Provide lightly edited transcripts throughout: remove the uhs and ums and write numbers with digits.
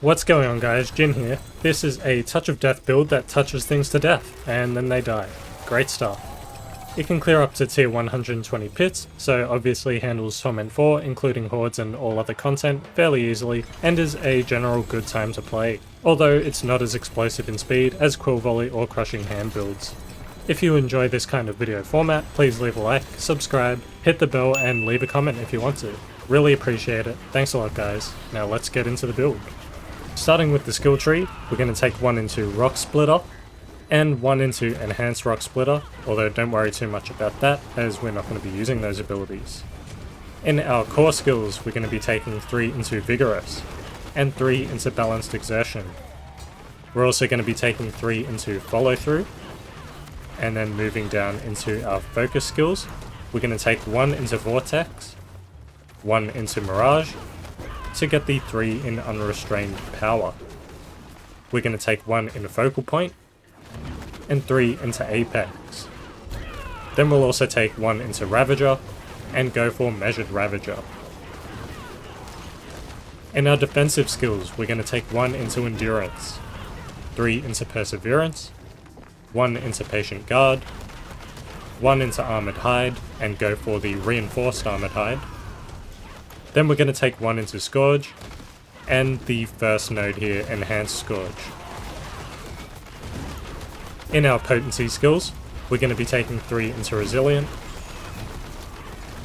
What's going on guys, Jin here. This is a touch of death build that touches things to death, and then they die. Great stuff. It can clear up to tier 120 pits, so obviously handles Torment 4, including hordes and all other content, fairly easily, and is a general good time to play, although it's not as explosive in speed as Quill Volley or Crushing Hand builds. If you enjoy this kind of video format, please leave a like, subscribe, hit the bell, and leave a comment if you want to. Really appreciate it. Thanks a lot guys. Now let's get into the build. Starting with the skill tree, we're going to take one into Rock Splitter, and one into Enhanced Rock Splitter, although don't worry too much about that, as we're not going to be using those abilities. In our core skills, we're going to be taking 3 into Vigorous, and 3 into Balanced Exertion. We're also going to be taking 3 into Follow Through, and then moving down into our focus skills, we're going to take 1 into Vortex, 1 into Mirage, to get the 3 in Unrestrained Power. We're going to take 1 in Focal Point, and 3 into Apex. Then we'll also take 1 into Ravager, and go for Measured Ravager. In our defensive skills, we're going to take 1 into Endurance, 3 into Perseverance, 1 into Patient Guard, 1 into Armored Hide, and go for the Reinforced Armored Hide. Then we're going to take 1 into Scourge, and the first node here, Enhanced Scourge. In our potency skills, we're going to be taking 3 into Resilient,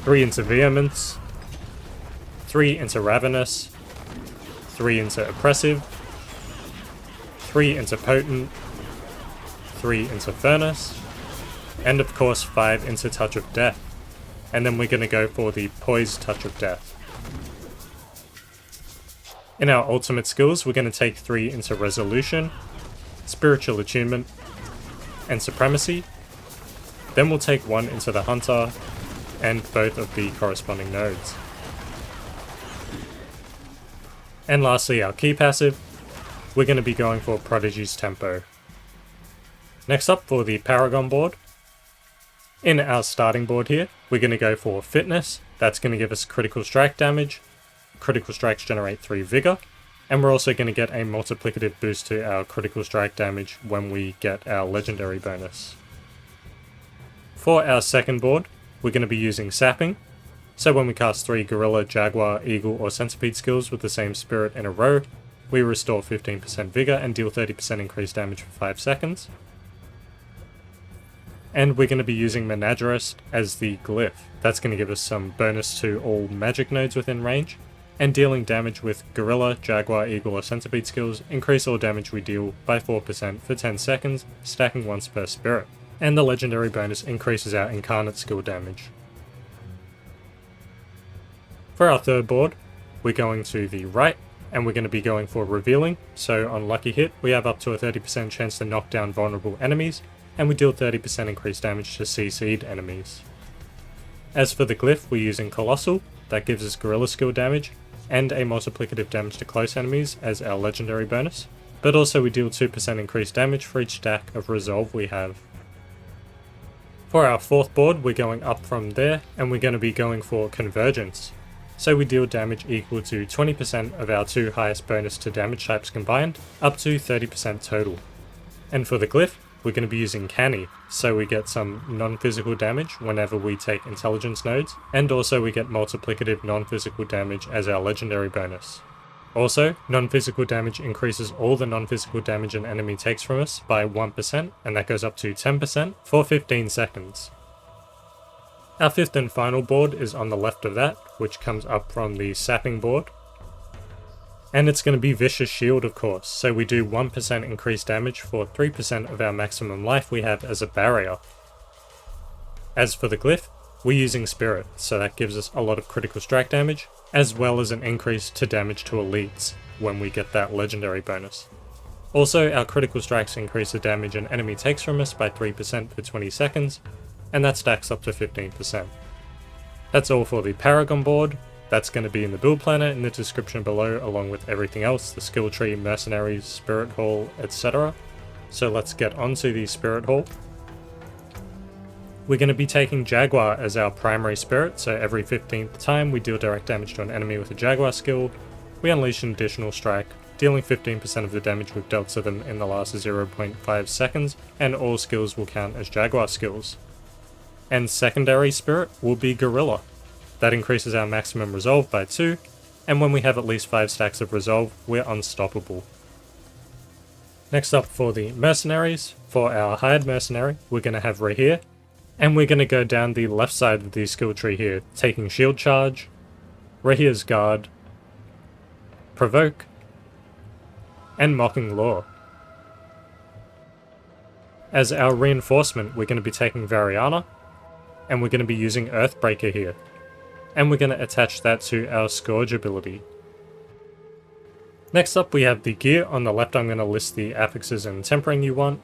3 into Vehemence, 3 into Ravenous, 3 into Oppressive, 3 into Potent, 3 into Furnace, and of course 5 into Touch of Death. And then we're going to go for the Poised Touch of Death. In our ultimate skills, we're going to take 3 into Resolution, Spiritual Attunement, and Supremacy. Then we'll take 1 into the Hunter, and both of the corresponding nodes. And lastly, our key passive, we're going to be going for Prodigy's Tempo. Next up for the Paragon Board. In our starting board here, we're going to go for Fitness. That's going to give us critical strike damage. Critical strikes generate 3 vigor, and we're also going to get a multiplicative boost to our critical strike damage when we get our legendary bonus. For our second board, we're going to be using Sapping, so when we cast 3 Gorilla, Jaguar, Eagle or Centipede skills with the same spirit in a row, we restore 15% vigor and deal 30% increased damage for 5 seconds. And we're going to be using Menagerist as the glyph. That's going to give us some bonus to all magic nodes within range, and dealing damage with Gorilla, Jaguar, Eagle or Centipede skills increase all damage we deal by 4% for 10 seconds, stacking once per spirit. And the legendary bonus increases our Incarnate skill damage. For our third board, we're going to the right, and we're going to be going for Revealing, so on lucky hit we have up to a 30% chance to knock down vulnerable enemies, and we deal 30% increased damage to CC'd enemies. As for the glyph, we're using Colossal, that gives us Gorilla skill damage, and a multiplicative damage to close enemies as our legendary bonus, but also we deal 2% increased damage for each stack of Resolve we have. For our fourth board, we're going up from there, and we're going to be going for Convergence. So we deal damage equal to 20% of our 2 highest bonus to damage types combined, up to 30% total. And for the glyph, we're going to be using Canny, so we get some non-physical damage whenever we take intelligence nodes, and also we get multiplicative non-physical damage as our legendary bonus. Also, non-physical damage increases all the non-physical damage an enemy takes from us by 1%, and that goes up to 10% for 15 seconds. Our fifth and final board is on the left of that, which comes up from the Sapping board. And it's going to be Vicious Shield of course, so we do 1% increased damage for 3% of our maximum life we have as a barrier. As for the glyph, we're using Spirit, so that gives us a lot of critical strike damage, as well as an increase to damage to elites when we get that legendary bonus. Also, our critical strikes increase the damage an enemy takes from us by 3% for 20 seconds, and that stacks up to 15%. That's all for the Paragon board. That's going to be in the build planner in the description below, along with everything else, the skill tree, mercenaries, spirit hall, etc. So let's get onto the spirit hall. We're going to be taking Jaguar as our primary spirit, so every 15th time we deal direct damage to an enemy with a Jaguar skill, we unleash an additional strike, dealing 15% of the damage we've dealt to them in the last 0.5 seconds, and all skills will count as Jaguar skills. And secondary spirit will be Gorilla. That increases our maximum resolve by 2, and when we have at least 5 stacks of resolve, we're unstoppable. Next up for the Mercenaries, for our hired mercenary, we're going to have Rahir, and we're going to go down the left side of the skill tree here, taking Shield Charge, Rahir's Guard, Provoke, and Mocking Law. As our reinforcement, we're going to be taking Variana, and we're going to be using Earthbreaker here, and we're going to attach that to our Scourge ability. Next up we have the gear. On the left I'm going to list the affixes and tempering you want.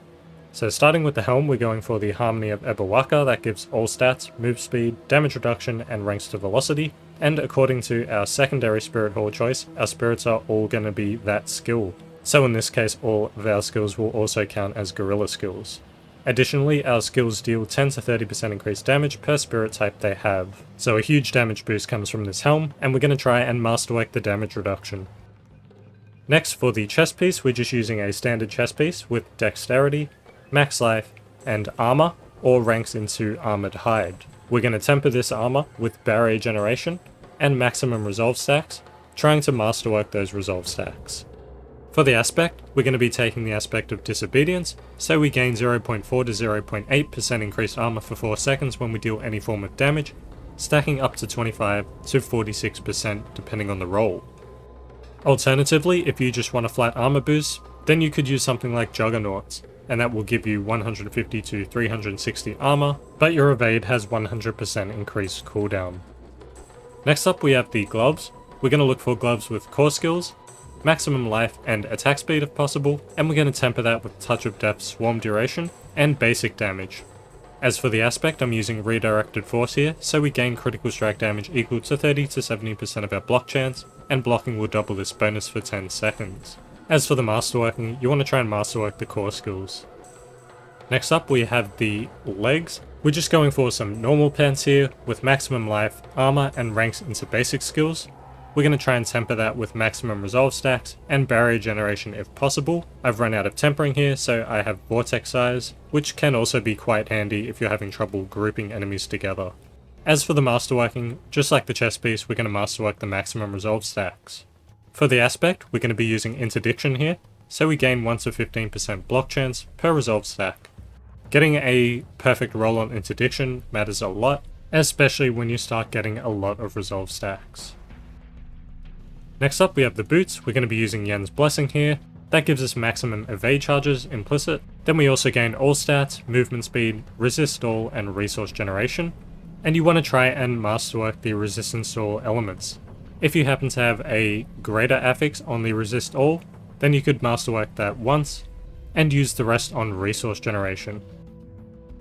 So starting with the helm, we're going for the Harmony of Ebawaka, that gives all stats, move speed, damage reduction, and ranks to velocity. And according to our secondary spirit hall choice, our spirits are all going to be that skill. So in this case, all of our skills will also count as gorilla skills. Additionally, our skills deal 10 to 30% increased damage per spirit type they have. So a huge damage boost comes from this helm, and we're going to try and masterwork the damage reduction. Next, for the chest piece, we're just using a standard chest piece with dexterity, max life, and armor, or ranks into armored hide. We're going to temper this armor with barrier generation and maximum resolve stacks, trying to masterwork those resolve stacks. For the aspect, we're going to be taking the aspect of disobedience, so we gain 0.4 to 0.8% increased armor for 4 seconds when we deal any form of damage, stacking up to 25 to 46% depending on the roll. Alternatively, if you just want a flat armor boost, then you could use something like Juggernauts, and that will give you 150 to 360 armor, but your evade has 100% increased cooldown. Next up we have the gloves. We're going to look for gloves with core skills, maximum life and attack speed if possible, and we're going to temper that with Touch of Death swarm duration and basic damage. As for the aspect, I'm using redirected force here, so we gain critical strike damage equal to 30 to 70% of our block chance, and blocking will double this bonus for 10 seconds. As for the masterworking, you want to try and masterwork the core skills. Next up we have the legs. We're just going for some normal pants here with maximum life, armor, and ranks into basic skills. We're going to try and temper that with maximum resolve stacks and barrier generation if possible. I've run out of tempering here, so I have vortex size, which can also be quite handy if you're having trouble grouping enemies together. As for the masterworking, just like the chest piece, we're going to masterwork the maximum resolve stacks. For the aspect, we're going to be using interdiction here, so we gain 1 to 15% block chance per resolve stack. Getting a perfect roll on interdiction matters a lot, especially when you start getting a lot of resolve stacks. Next up we have the boots. We're going to be using Yen's Blessing here. That gives us maximum evade charges implicit. Then we also gain all stats, movement speed, resist all, and resource generation. And you want to try and masterwork the resistance to all elements. If you happen to have a greater affix on the resist all, then you could masterwork that once, and use the rest on resource generation.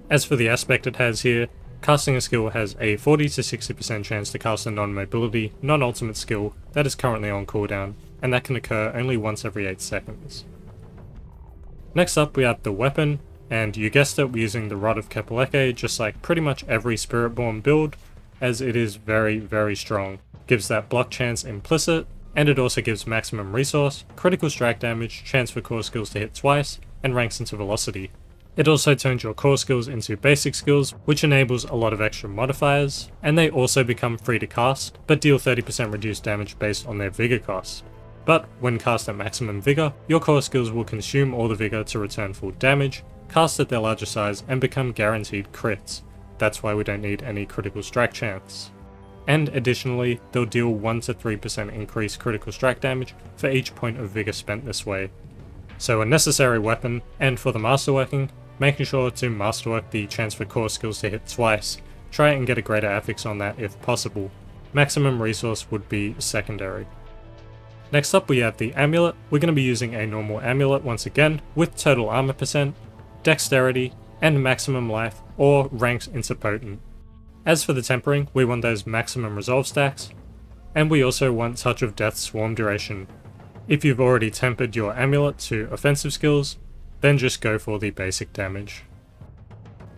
As for the aspect it has here, casting a skill has a 40 to 60% chance to cast a non-mobility, non-ultimate skill that is currently on cooldown, and that can occur only once every 8 seconds. Next up we have the weapon, and you guessed it, we're using the Rod of Kepeleke, just like pretty much every Spiritborn build, as it is very, very strong. Gives that block chance implicit, and it also gives maximum resource, critical strike damage, chance for core skills to hit twice, and ranks into velocity. It also turns your core skills into basic skills, which enables a lot of extra modifiers, and they also become free to cast, but deal 30% reduced damage based on their vigor cost. But when cast at maximum vigor, your core skills will consume all the vigor to return full damage, cast at their larger size, and become guaranteed crits. That's why we don't need any critical strike chance. And additionally, they'll deal 1 to 3% increased critical strike damage for each point of vigor spent this way. So a necessary weapon, and for the masterworking, making sure to masterwork the chance for core skills to hit twice. Try and get a greater affix on that if possible. Maximum resource would be secondary. Next up we have the Amulet. We're going to be using a normal Amulet once again, with total armor percent, dexterity, and maximum life, or ranks into potent. As for the tempering, we want those maximum resolve stacks, and we also want Touch of Death swarm duration. If you've already tempered your Amulet to offensive skills, then just go for the basic damage.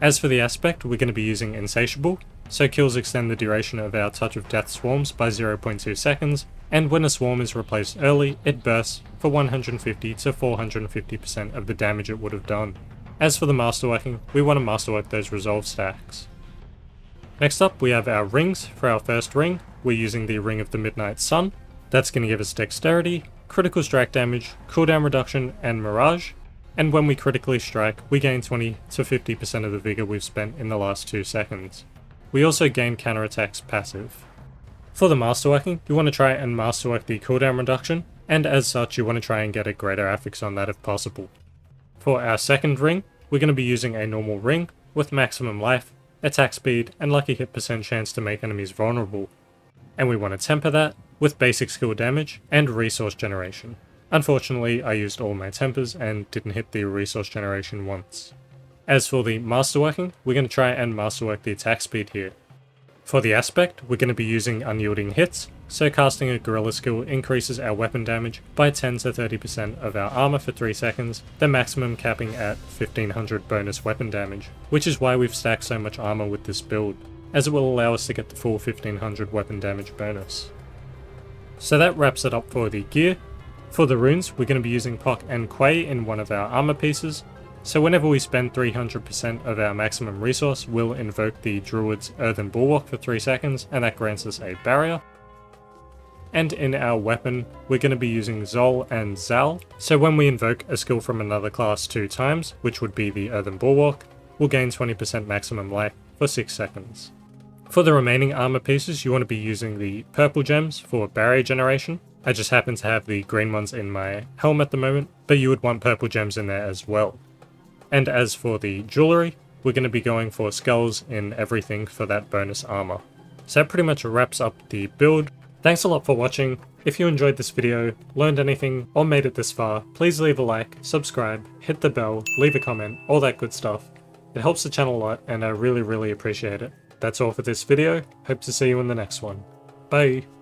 As for the aspect, we're going to be using Insatiable, so kills extend the duration of our Touch of Death swarms by 0.2 seconds, and when a swarm is replaced early, it bursts for 150 to 450% of the damage it would have done. As for the masterworking, we want to masterwork those resolve stacks. Next up, we have our rings. For our first ring, we're using the Ring of the Midnight Sun. That's going to give us dexterity, critical strike damage, cooldown reduction, and mirage. And when we critically strike, we gain 20 to 50% of the vigor we've spent in the last 2 seconds. We also gain counterattacks passive. For the masterworking, you want to try and masterwork the cooldown reduction, and as such you want to try and get a greater affix on that if possible. For our second ring, we're going to be using a normal ring with maximum life, attack speed, and lucky hit % chance to make enemies vulnerable. And we want to temper that with basic skill damage and resource generation. Unfortunately, I used all my tempers and didn't hit the resource generation once. As for the masterworking, we're going to try and masterwork the attack speed here. For the aspect, we're going to be using unyielding hits, so casting a gorilla skill increases our weapon damage by 10 to 30% of our armor for 3 seconds, the maximum capping at 1500 bonus weapon damage, which is why we've stacked so much armor with this build, as it will allow us to get the full 1500 weapon damage bonus. So that wraps it up for the gear. For the runes, we're going to be using Pock and Quay in one of our armor pieces, so whenever we spend 300% of our maximum resource, we'll invoke the Druid's Earthen Bulwark for 3 seconds, and that grants us a barrier. And in our weapon, we're going to be using Zol and Zal, so when we invoke a skill from another class 2 times, which would be the Earthen Bulwark, we'll gain 20% maximum life for 6 seconds. For the remaining armor pieces, you want to be using the purple gems for barrier generation. I just happen to have the green ones in my helm at the moment, but you would want purple gems in there as well. And as for the jewelry, we're going to be going for skulls in everything for that bonus armor. So that pretty much wraps up the build. Thanks a lot for watching. If you enjoyed this video, learned anything, or made it this far, please leave a like, subscribe, hit the bell, leave a comment, all that good stuff. It helps the channel a lot and I really appreciate it. That's all for this video. Hope to see you in the next one. Bye!